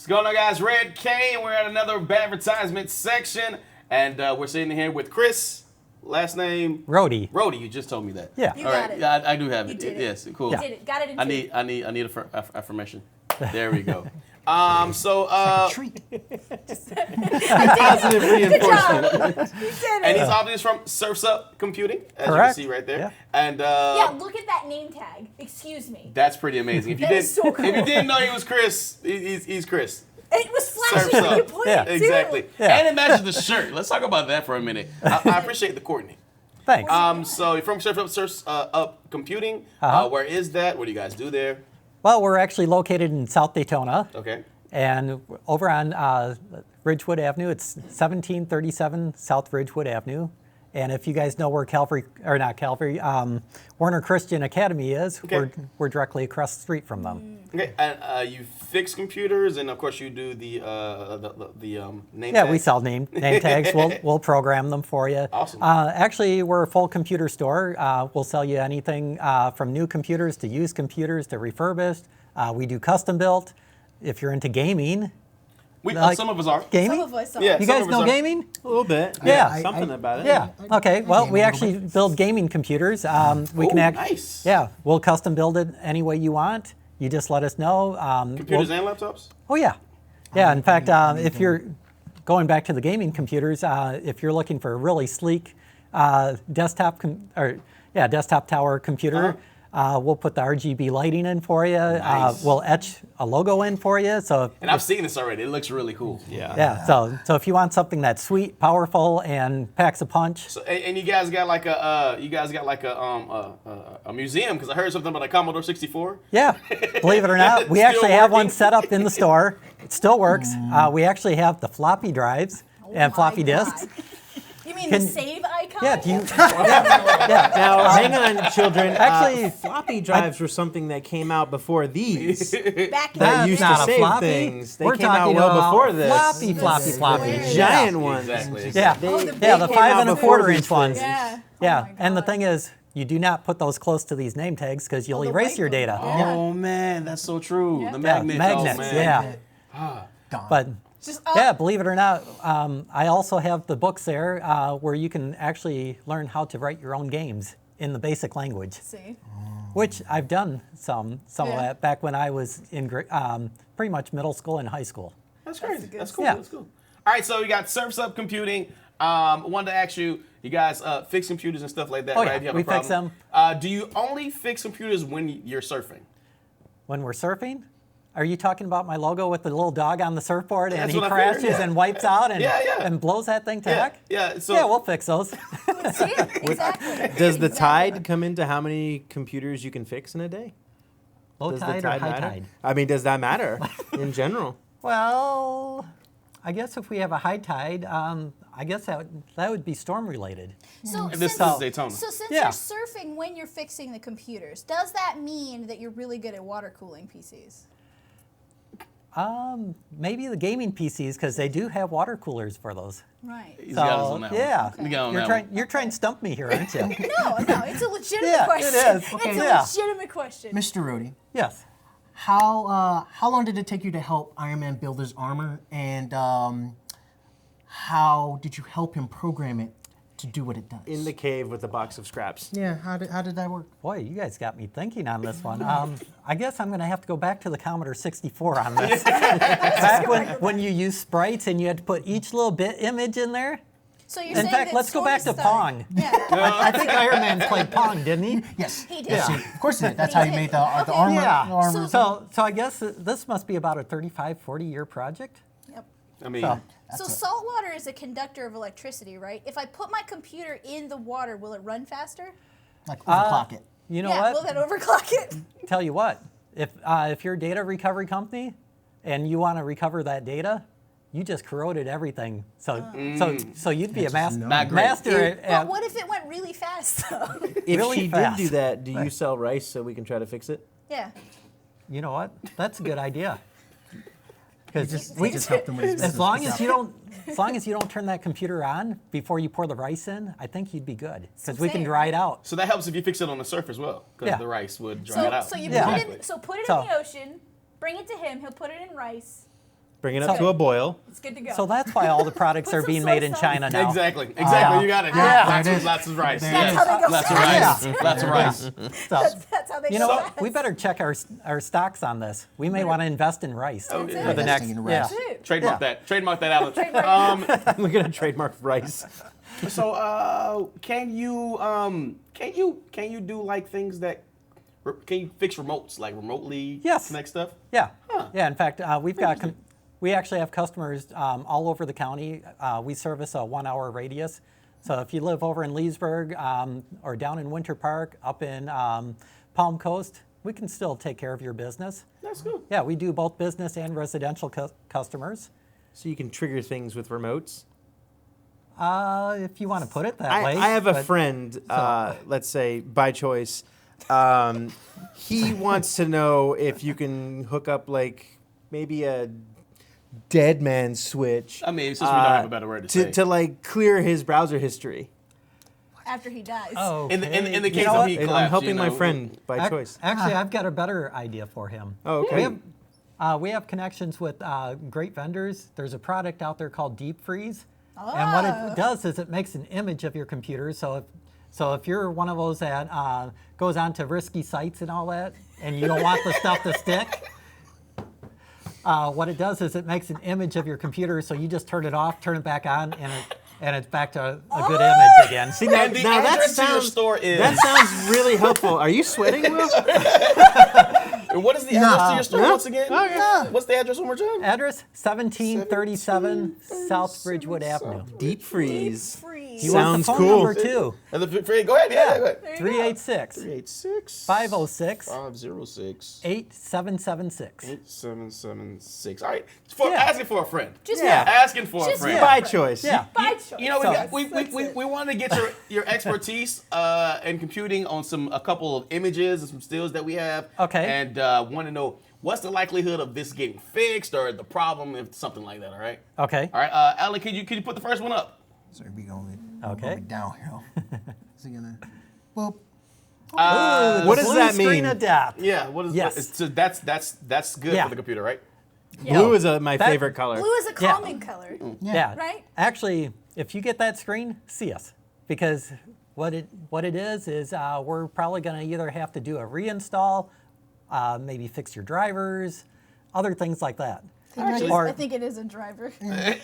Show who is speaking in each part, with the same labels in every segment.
Speaker 1: What's going on, guys? Red K, we're at another advertisement section, and we're sitting here with Chris. Last name?
Speaker 2: Rhode.
Speaker 1: Rhode, you just told me that.
Speaker 2: Yeah.
Speaker 3: You
Speaker 1: All
Speaker 3: got
Speaker 1: right.
Speaker 3: it.
Speaker 1: Yeah, I do have
Speaker 3: You
Speaker 1: it.
Speaker 3: did it.
Speaker 1: Yes, cool.
Speaker 3: You did it. Got it in
Speaker 1: I
Speaker 3: two.
Speaker 1: need affirmation. There we go.
Speaker 4: Positive
Speaker 3: reinforcement. You did it.
Speaker 1: And he's obviously from Surf's Up Computing, as
Speaker 2: Correct.
Speaker 1: you can see right there.
Speaker 2: Yeah.
Speaker 1: And
Speaker 3: Yeah, look at that name tag. Excuse me.
Speaker 1: that's pretty amazing. If you
Speaker 3: That is so cool.
Speaker 1: if you didn't know he was Chris, he's Chris.
Speaker 3: It was flashing
Speaker 1: Surf's
Speaker 3: when you
Speaker 1: Up.
Speaker 3: pointed
Speaker 2: Yeah.
Speaker 3: too.
Speaker 1: Exactly.
Speaker 2: Yeah.
Speaker 1: And it matches the shirt. Let's talk about that for a minute. I appreciate the coordinating.
Speaker 2: Thanks.
Speaker 1: So you're from Surf's Up Computing.
Speaker 2: Uh-huh.
Speaker 1: Where is that? What do you guys do there?
Speaker 2: Well, we're actually located in South Daytona,
Speaker 1: Okay.
Speaker 2: and over on Ridgewood Avenue. It's 1737 South Ridgewood Avenue. And if you guys know where Warner Christian Academy is,
Speaker 1: Okay.
Speaker 2: we're directly across the street from them.
Speaker 1: Okay. And you fix computers, and of course you do the name.
Speaker 2: Yeah,
Speaker 1: tag.
Speaker 2: we sell name tags. We'll program them for you.
Speaker 1: Awesome.
Speaker 2: Actually, we're a full computer store. We'll sell you anything from new computers to used computers to refurbished. We do custom built. If you're into gaming,
Speaker 1: Some of us are.
Speaker 2: gaming.
Speaker 3: Some of us are.
Speaker 1: Yeah.
Speaker 2: You
Speaker 1: some
Speaker 2: guys
Speaker 1: of us
Speaker 2: know
Speaker 1: are.
Speaker 2: gaming?
Speaker 4: A little bit.
Speaker 2: Yeah.
Speaker 4: Something about it.
Speaker 2: Yeah. Okay. Well,
Speaker 5: game
Speaker 2: we
Speaker 5: a little
Speaker 2: actually build gaming computers. We can
Speaker 1: Ooh,
Speaker 2: act.
Speaker 1: nice.
Speaker 2: Yeah. We'll custom build it any way you want. You just let us know.
Speaker 1: Computers and laptops.
Speaker 2: Oh yeah. Yeah. In fact, if you're going back to the gaming computers, if you're looking for a really sleek desktop tower computer. We'll put the RGB lighting in for you.
Speaker 1: Nice.
Speaker 2: We'll etch a logo in for you. So
Speaker 1: And I've seen this already. It looks really cool.
Speaker 2: yeah. So if you want something that's sweet, powerful, and packs a punch.
Speaker 1: So, and you guys got like a museum, because I heard something about a Commodore 64.
Speaker 2: Yeah, believe it or not, we
Speaker 1: Still
Speaker 2: actually have one
Speaker 1: working?
Speaker 2: set up in the store. It still works. We actually have the floppy drives and
Speaker 3: Oh
Speaker 2: floppy
Speaker 3: my God.
Speaker 2: disks.
Speaker 3: You mean
Speaker 2: Can-
Speaker 3: the save icon?
Speaker 2: Yeah, do you? yeah.
Speaker 4: Now, hang on, children.
Speaker 2: Actually,
Speaker 4: floppy drives were something that came out before these.
Speaker 3: Back in
Speaker 4: That
Speaker 3: the
Speaker 2: That's
Speaker 4: used
Speaker 3: day.
Speaker 4: to
Speaker 2: not a
Speaker 4: save
Speaker 2: floppy.
Speaker 4: things. They
Speaker 2: We're
Speaker 4: came out
Speaker 2: talking
Speaker 4: well
Speaker 2: about
Speaker 4: before this.
Speaker 2: floppy.
Speaker 4: Giant ones.
Speaker 1: Exactly.
Speaker 2: Yeah,
Speaker 3: Oh, the
Speaker 2: yeah,
Speaker 3: big
Speaker 2: the
Speaker 3: one.
Speaker 2: 5 and a
Speaker 4: before
Speaker 2: quarter
Speaker 4: these
Speaker 2: inch ones.
Speaker 3: Yeah.
Speaker 2: Yeah,
Speaker 3: Oh my
Speaker 2: and the
Speaker 3: God.
Speaker 2: thing is, you do not put those close to these name tags because you'll
Speaker 3: the
Speaker 2: erase
Speaker 3: white
Speaker 2: your
Speaker 3: one.
Speaker 2: data.
Speaker 3: Yeah.
Speaker 1: Oh man, that's so true.
Speaker 3: Yeah.
Speaker 1: The
Speaker 3: Yeah,
Speaker 1: magnets.
Speaker 2: magnets.
Speaker 1: Oh, man.
Speaker 2: Yeah,
Speaker 5: Gone.
Speaker 2: but.
Speaker 3: Just
Speaker 2: Yeah, believe it or not, I also have the books there where you can actually learn how to write your own games in the basic language,
Speaker 3: See.
Speaker 2: which I've done some of
Speaker 3: Yeah.
Speaker 2: that back when I was in pretty much middle school and high school.
Speaker 1: That's crazy.
Speaker 3: good
Speaker 1: That's cool.
Speaker 2: Yeah.
Speaker 1: That's cool. All right, so you got Surf's Up Computing. Wanted to ask you, you guys fix computers and stuff like that,
Speaker 2: Oh,
Speaker 1: right?
Speaker 2: yeah,
Speaker 1: If you have
Speaker 2: we
Speaker 1: a
Speaker 2: fix
Speaker 1: problem. Do you only fix computers when you're surfing?
Speaker 2: When we're surfing, are you talking about my logo with the little dog on the surfboard and
Speaker 1: That's
Speaker 2: he
Speaker 1: what I figured,
Speaker 2: crashes
Speaker 1: yeah.
Speaker 2: and wipes out and,
Speaker 1: Yeah, yeah.
Speaker 2: and blows that thing to heck?
Speaker 1: Yeah. So
Speaker 2: Yeah, we'll fix those.
Speaker 3: See? Exactly.
Speaker 4: Does the
Speaker 3: Exactly.
Speaker 4: tide come into how many computers you can fix in a day?
Speaker 2: Low
Speaker 4: Does
Speaker 2: tide
Speaker 4: the
Speaker 2: or
Speaker 4: tide
Speaker 2: high
Speaker 4: matter?
Speaker 2: tide?
Speaker 4: I mean, does that matter in general?
Speaker 2: Well, I guess if we have a high tide, I guess that would be storm related.
Speaker 3: So
Speaker 1: And this
Speaker 3: since,
Speaker 1: is Daytona.
Speaker 3: so since
Speaker 2: Yeah.
Speaker 3: you're surfing when you're fixing the computers, does that mean that you're really good at water cooling PCs?
Speaker 2: Maybe the gaming PCs because they do have water coolers for those.
Speaker 3: Right.
Speaker 1: He's got us on that one.
Speaker 2: yeah,
Speaker 1: You got on
Speaker 2: you're
Speaker 1: that
Speaker 2: trying
Speaker 1: one.
Speaker 2: you're trying to stump me here, aren't you?
Speaker 3: No, it's a legitimate
Speaker 2: Yeah, it
Speaker 3: question.
Speaker 2: is.
Speaker 3: It's
Speaker 2: Okay.
Speaker 3: a
Speaker 2: Yeah.
Speaker 3: legitimate question.
Speaker 5: Mr. Rhode,
Speaker 2: Yes.
Speaker 5: how long did it take you to help Iron Man build his armor, and how did you help him program it to do what it does?
Speaker 4: In the cave with a box of scraps.
Speaker 5: Yeah, how did that work?
Speaker 2: Boy, you guys got me thinking on this one. I guess I'm going to have to go back to the Commodore 64 on this. Back when you used sprites and you had to put each little bit image in there.
Speaker 3: So you're
Speaker 2: In
Speaker 3: saying
Speaker 2: fact,
Speaker 3: that
Speaker 2: let's go back to
Speaker 3: Tony Stark-
Speaker 2: Pong.
Speaker 3: Yeah,
Speaker 2: I think Iron Man played Pong, didn't he?
Speaker 5: Yes.
Speaker 3: he did.
Speaker 5: Yes, of course he did. That's
Speaker 3: He
Speaker 5: how he
Speaker 3: did.
Speaker 5: made the
Speaker 3: Okay.
Speaker 5: armor.
Speaker 2: Yeah.
Speaker 5: The armor.
Speaker 2: So I guess this must be about a 35, 40-year project.
Speaker 3: Yep.
Speaker 1: I mean,
Speaker 2: So,
Speaker 3: So salt water is a conductor of electricity, right? If I put my computer in the water, will it run faster?
Speaker 5: like overclock it.
Speaker 2: you know
Speaker 3: yeah,
Speaker 2: what?
Speaker 3: will that overclock it?
Speaker 2: Tell you what, if you're a data recovery company and you want to recover that data, you just corroded everything. So you'd be a
Speaker 1: Not great.
Speaker 2: master
Speaker 3: But
Speaker 2: at
Speaker 3: what if it went really fast though?
Speaker 4: If
Speaker 2: Really
Speaker 4: she
Speaker 2: fast.
Speaker 4: did do that, do you sell rice so we can try to fix it?
Speaker 3: Yeah.
Speaker 2: you know what? That's a good idea. Because
Speaker 5: We just helped him with his
Speaker 2: as long
Speaker 5: business.
Speaker 2: as you don't turn that computer on before you pour the rice in, I think you'd be good because we can
Speaker 3: saying.
Speaker 2: dry it out.
Speaker 1: so that helps if you fix it on the surf as well, because
Speaker 2: Yeah.
Speaker 1: the rice would dry it out.
Speaker 3: So you
Speaker 2: Yeah.
Speaker 3: put it in, so put it
Speaker 2: So-
Speaker 3: in the ocean, bring it to him, he'll put it in rice.
Speaker 4: Bring it up to a boil.
Speaker 3: It's good to go.
Speaker 2: So that's why all the products are
Speaker 3: some
Speaker 2: being
Speaker 3: soy
Speaker 2: made in
Speaker 3: sauce.
Speaker 2: China now.
Speaker 1: Exactly.
Speaker 2: Yeah.
Speaker 1: You got it.
Speaker 5: Yeah.
Speaker 1: Lots,
Speaker 5: There it
Speaker 1: of,
Speaker 5: is.
Speaker 1: lots of rice.
Speaker 5: There it
Speaker 1: Yes.
Speaker 3: is. That's how they go
Speaker 1: Lots of
Speaker 3: fast.
Speaker 1: rice. Lots of rice.
Speaker 2: So,
Speaker 3: That's how they
Speaker 2: you
Speaker 3: go
Speaker 2: know,
Speaker 3: fast.
Speaker 2: we better check our stocks on this. We may want to invest in rice
Speaker 1: yeah.
Speaker 2: for the
Speaker 5: Investing
Speaker 2: next.
Speaker 5: in
Speaker 2: Yeah.
Speaker 5: rice.
Speaker 3: Dude.
Speaker 1: Trademark
Speaker 2: Yeah.
Speaker 1: that. Trademark that out.
Speaker 4: We're gonna trademark rice.
Speaker 1: So, can you do like things that can you fix remotes, like remotely
Speaker 2: Yes.
Speaker 1: connect stuff?
Speaker 2: Yeah.
Speaker 1: Huh.
Speaker 2: Yeah. In fact, we actually have customers all over the county. We service a 1-hour radius. So if you live over in Leesburg or down in Winter Park, up in Palm Coast, we can still take care of your business.
Speaker 1: That's good.
Speaker 2: Yeah, we do both business and residential customers.
Speaker 4: So you can trigger things with remotes.
Speaker 2: If you want to put it that way.
Speaker 4: I have a
Speaker 2: but-
Speaker 4: friend, let's say by choice. He wants to know if you can hook up like maybe a dead man switch.
Speaker 1: I mean, since we don't have a better word to say.
Speaker 4: to like clear his browser history.
Speaker 3: After he dies.
Speaker 2: Oh,
Speaker 1: In the
Speaker 2: okay.
Speaker 1: case
Speaker 2: You know
Speaker 1: of
Speaker 2: what?
Speaker 1: he
Speaker 4: I'm
Speaker 1: collapsed,
Speaker 4: helping
Speaker 1: you
Speaker 4: my
Speaker 1: know.
Speaker 4: friend by choice.
Speaker 2: Actually, I've got a better idea for him.
Speaker 4: Oh, okay.
Speaker 2: We have connections with great vendors. There's a product out there called Deep Freeze. And what it does is it makes an image of your computer. So if you're one of those that goes on to risky sites and all that, and you don't want the stuff to stick, what it does is it makes an image of your computer. So you just turn it off, turn it back on, and it's back to a good image again.
Speaker 4: See, now,
Speaker 1: And the
Speaker 4: now that
Speaker 1: address to your
Speaker 4: sounds
Speaker 1: store is.
Speaker 4: that sounds really helpful. Are you sweating, Will?
Speaker 1: And what is the address to your store once again? What's the address one more time?
Speaker 2: Address 1737 South Ridgewood Avenue.
Speaker 4: Deep freeze.
Speaker 3: Free.
Speaker 2: You want
Speaker 4: Sounds
Speaker 2: the phone
Speaker 4: cool.
Speaker 2: number too.
Speaker 1: And go ahead. Yeah, go ahead.
Speaker 2: 386
Speaker 1: 386
Speaker 2: 506
Speaker 1: 506
Speaker 2: 8776.
Speaker 1: 8776. All right.
Speaker 2: Yeah.
Speaker 1: Asking for a friend.
Speaker 3: Just
Speaker 4: Yeah.
Speaker 1: Asking for a
Speaker 3: Just
Speaker 1: friend.
Speaker 4: By choice.
Speaker 2: Yeah.
Speaker 3: by choice.
Speaker 1: You know,
Speaker 2: So-
Speaker 1: we wanted to get your expertise in computing on a couple of images and some stills that we have.
Speaker 2: Okay.
Speaker 1: And want to know what's the likelihood of this getting fixed or the problem if something like that. All right.
Speaker 2: Okay.
Speaker 1: All right. Alan, could you put the first one up?
Speaker 5: So we going
Speaker 2: Okay.
Speaker 5: downhill. Is he gonna? Well,
Speaker 4: What does
Speaker 2: Blue
Speaker 4: that
Speaker 2: screen
Speaker 4: mean?
Speaker 2: adapt.
Speaker 1: Yeah. What is
Speaker 2: Yes.
Speaker 1: So that's good
Speaker 2: Yeah.
Speaker 1: for the computer, right?
Speaker 4: Blue is my
Speaker 2: That-
Speaker 4: favorite color.
Speaker 3: Blue is a calming color.
Speaker 2: Yeah.
Speaker 3: Right?
Speaker 2: Actually, if you get that screen, see us. Because what it is we're probably going to either have to do a reinstall, maybe fix your drivers, other things like that.
Speaker 3: I think it is a driver.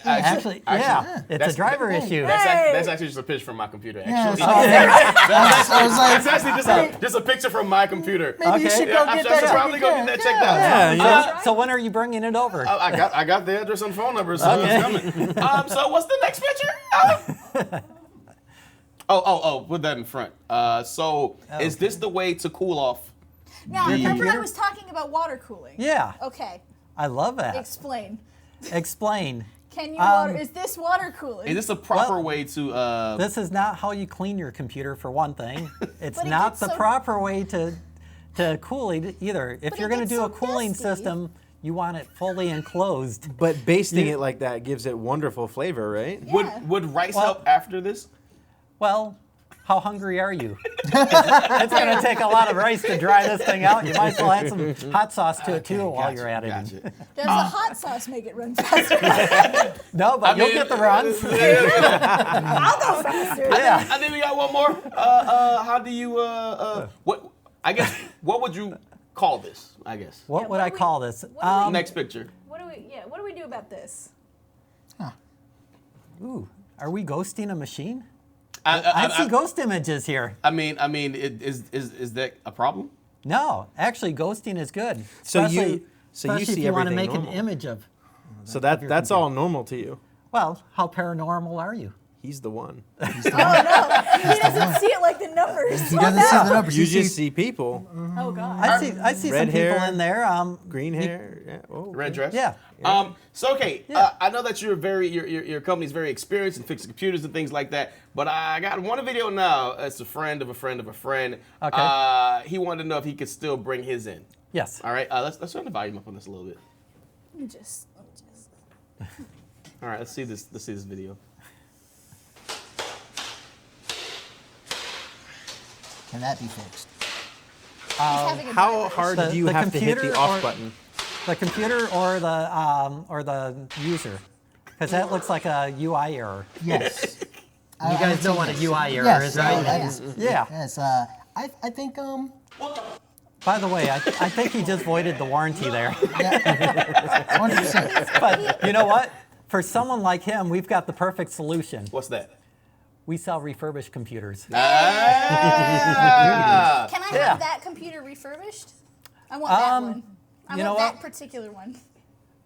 Speaker 2: Actually, yeah, it's a
Speaker 1: that's-
Speaker 2: driver issue.
Speaker 1: That's actually just a picture from my computer.
Speaker 5: yeah,
Speaker 1: Actually,
Speaker 5: I was like,
Speaker 1: it's actually just a picture from my computer.
Speaker 5: maybe you
Speaker 2: Okay.
Speaker 5: should
Speaker 1: Yeah,
Speaker 5: go
Speaker 1: I
Speaker 5: get
Speaker 1: should
Speaker 5: that.
Speaker 1: probably go get that checked out.
Speaker 4: Yeah, yeah.
Speaker 2: So when are you bringing it over?
Speaker 1: I got the address and phone number, so it's coming. So what's the next picture? Put that in front. Is this the way to cool off?
Speaker 3: Now,
Speaker 1: The
Speaker 3: remember I
Speaker 2: computer?
Speaker 3: was talking about water cooling.
Speaker 2: Yeah,
Speaker 3: Okay,
Speaker 2: I love that.
Speaker 3: explain.
Speaker 2: Explain.
Speaker 3: Can you water? Is this water cooling?
Speaker 1: Is this a proper
Speaker 2: Well,
Speaker 1: way to?
Speaker 2: This is not how you clean your computer, for one thing. It's
Speaker 3: But it
Speaker 2: not
Speaker 3: gets
Speaker 2: the
Speaker 3: so-
Speaker 2: proper way to cool it either. If
Speaker 3: But
Speaker 2: you're
Speaker 3: it
Speaker 2: going to
Speaker 3: gets
Speaker 2: do a
Speaker 3: so
Speaker 2: cooling
Speaker 3: dusty.
Speaker 2: system, you want it fully enclosed.
Speaker 4: But basting it like that gives it wonderful flavor, right?
Speaker 3: Yeah.
Speaker 1: Would rice
Speaker 2: Well-
Speaker 1: help after this?
Speaker 2: Well, how hungry are you? It's going to take a lot of rice to dry this thing out. You might as well add some hot sauce to it too while you're at it.
Speaker 1: Gotcha.
Speaker 3: Does the hot sauce make it run faster?
Speaker 2: No, but you'll get the runs.
Speaker 3: I'll go faster.
Speaker 2: Yeah.
Speaker 1: I think we got one more. How do you? What? I guess. What would you call this? I guess.
Speaker 2: What
Speaker 3: Yeah,
Speaker 2: would
Speaker 3: what
Speaker 2: I
Speaker 3: do we-
Speaker 2: call this?
Speaker 3: what do we-
Speaker 1: Next picture.
Speaker 3: What do we do about this?
Speaker 2: Ooh, are we ghosting a machine?
Speaker 1: I
Speaker 2: I see ghost images here.
Speaker 1: mean, is that a problem?
Speaker 2: No, actually, ghosting is good.
Speaker 4: So
Speaker 2: Especially,
Speaker 4: you
Speaker 2: especially
Speaker 4: see
Speaker 2: if you want to
Speaker 4: everything
Speaker 2: make
Speaker 4: normal.
Speaker 2: an image of.
Speaker 4: So that's all normal to you.
Speaker 2: Well, how paranormal are you?
Speaker 4: He's the one.
Speaker 3: Oh no, he doesn't see it like the numbers.
Speaker 5: he doesn't see the numbers.
Speaker 4: You
Speaker 5: He sees-
Speaker 4: just see people,
Speaker 3: Oh god.
Speaker 2: I see
Speaker 4: Red
Speaker 2: some people
Speaker 4: hair,
Speaker 2: in there.
Speaker 4: green hair. Yeah. Oh,
Speaker 1: Red dress.
Speaker 2: Yeah.
Speaker 1: So okay,
Speaker 2: Yeah.
Speaker 1: I know that you're your company's very experienced in fixing computers and things like that. But I got one video now. It's a friend of a friend of a friend.
Speaker 2: Okay.
Speaker 1: He wanted to know if he could still bring his in.
Speaker 2: Yes.
Speaker 1: All right. Let's turn the volume up on this a little bit.
Speaker 3: Let me just.
Speaker 1: All right. Let's see this video.
Speaker 5: Can that be fixed?
Speaker 3: He's having a
Speaker 4: How
Speaker 3: vibrate.
Speaker 4: hard
Speaker 2: The-
Speaker 4: do you
Speaker 2: the
Speaker 4: have to hit the
Speaker 2: computer
Speaker 4: off
Speaker 2: or-
Speaker 4: button?
Speaker 2: The computer or the user? Because that looks like a UI error.
Speaker 5: Yes.
Speaker 2: You guys know what a UI error
Speaker 5: Yes,
Speaker 2: is, right?
Speaker 5: yes.
Speaker 2: Yeah.
Speaker 5: Yes. I think
Speaker 2: By the way, I think he just voided the warranty there.
Speaker 5: 100%.
Speaker 2: But you know what? For someone like him, we've got the perfect solution.
Speaker 1: What's that?
Speaker 2: We sell refurbished computers.
Speaker 3: Can I have that computer refurbished? I want that one. I
Speaker 2: you know
Speaker 3: want that
Speaker 2: what?
Speaker 3: particular one.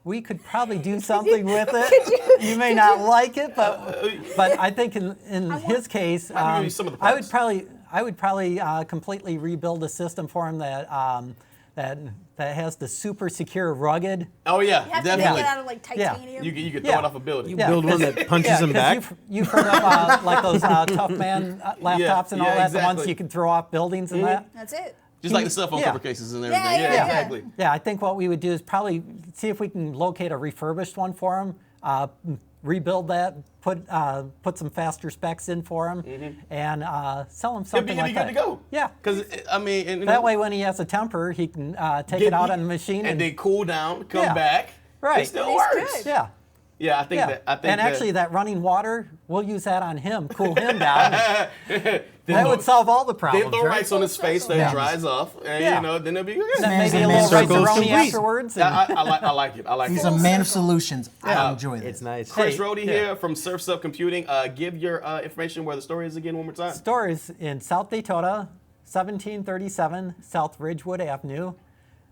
Speaker 2: We could probably do something with it. You may not like it, but I think in his case,
Speaker 1: maybe some of the
Speaker 2: I would
Speaker 1: parts.
Speaker 2: probably completely rebuild a system for him that has the super secure rugged.
Speaker 1: Oh yeah,
Speaker 3: You have to
Speaker 1: definitely.
Speaker 3: make it out of like titanium.
Speaker 1: You could
Speaker 2: Yeah.
Speaker 1: throw it off a building.
Speaker 4: You
Speaker 2: Yeah,
Speaker 4: build one
Speaker 2: 'cause-
Speaker 4: that punches him
Speaker 2: 'cause
Speaker 4: back.
Speaker 2: You've heard of like those tough man laptops and all that, the ones
Speaker 1: exactly.
Speaker 2: you can throw off buildings and that.
Speaker 3: That's it.
Speaker 1: Just like the cell phone
Speaker 2: Yeah.
Speaker 1: cover cases and everything.
Speaker 3: Yeah.
Speaker 1: Exactly.
Speaker 2: Yeah, I think what we would do is probably see if we can locate a refurbished one for him, rebuild that, put some faster specs in for him, and sell him something
Speaker 1: He'll
Speaker 2: like
Speaker 1: be
Speaker 2: that.
Speaker 1: good to go.
Speaker 2: Yeah.
Speaker 1: Because I mean, and,
Speaker 2: That way, when he has a temper, he can take it out on the machine
Speaker 1: and they cool down, come
Speaker 2: Yeah.
Speaker 1: back.
Speaker 2: Right.
Speaker 1: It still
Speaker 3: It's
Speaker 1: works.
Speaker 3: good.
Speaker 2: yeah.
Speaker 1: Yeah, I think
Speaker 2: Yeah,
Speaker 1: that. I think
Speaker 2: and
Speaker 1: that,
Speaker 2: actually, that running water, we'll use that on him, cool him down. That would solve all the
Speaker 1: They
Speaker 2: problems,
Speaker 1: throw
Speaker 2: right?
Speaker 1: rice on his face that
Speaker 2: Yeah.
Speaker 1: dries off, and
Speaker 2: Yeah.
Speaker 1: then it'll be good.
Speaker 2: Then
Speaker 5: Man's
Speaker 2: maybe
Speaker 5: a
Speaker 2: a
Speaker 5: man
Speaker 2: little
Speaker 5: of circles.
Speaker 2: rice-a-roni
Speaker 5: Complete.
Speaker 2: afterwards.
Speaker 1: Yeah, I like it. I like
Speaker 5: He's
Speaker 1: it.
Speaker 5: a man of solutions. I enjoy this.
Speaker 4: It's nice.
Speaker 1: Chris
Speaker 2: Hey,
Speaker 1: Rhode
Speaker 2: yeah.
Speaker 1: here from Surf's Up Computing. Give your information where the store is again one more time.
Speaker 2: Store is in South Daytona, 1737 South Ridgewood Avenue,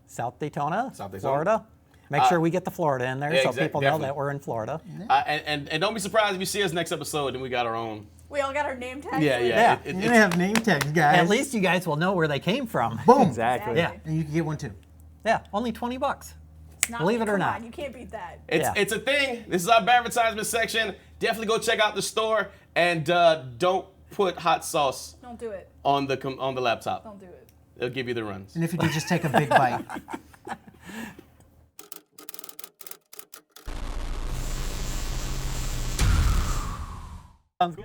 Speaker 2: South Daytona, Florida. Make sure we get the Florida in there
Speaker 1: yeah,
Speaker 2: so
Speaker 1: exact-
Speaker 2: people
Speaker 1: definitely.
Speaker 2: know that we're in Florida.
Speaker 1: And don't be surprised if you see us next episode and we got our own.
Speaker 3: We all got our name tags.
Speaker 1: Yeah,
Speaker 3: with it.
Speaker 1: yeah.
Speaker 2: Yeah.
Speaker 1: It-
Speaker 5: You're
Speaker 1: it's-
Speaker 5: gonna have name tags, guys.
Speaker 2: At least you guys will know where they came from.
Speaker 5: Boom.
Speaker 4: Exactly.
Speaker 2: Yeah,
Speaker 5: And you can get one too.
Speaker 2: yeah, only $20.
Speaker 3: It's not
Speaker 2: Believe
Speaker 3: me.
Speaker 2: it or
Speaker 3: Come
Speaker 2: not.
Speaker 3: on, you can't beat that.
Speaker 1: It's a thing. This is our advertisement section. Definitely go check out the store and don't put hot sauce
Speaker 3: Don't do it.
Speaker 1: on the laptop.
Speaker 3: Don't do it.
Speaker 1: It'll give you the runs.
Speaker 5: And if you do, just take a big bite.
Speaker 2: Sounds good.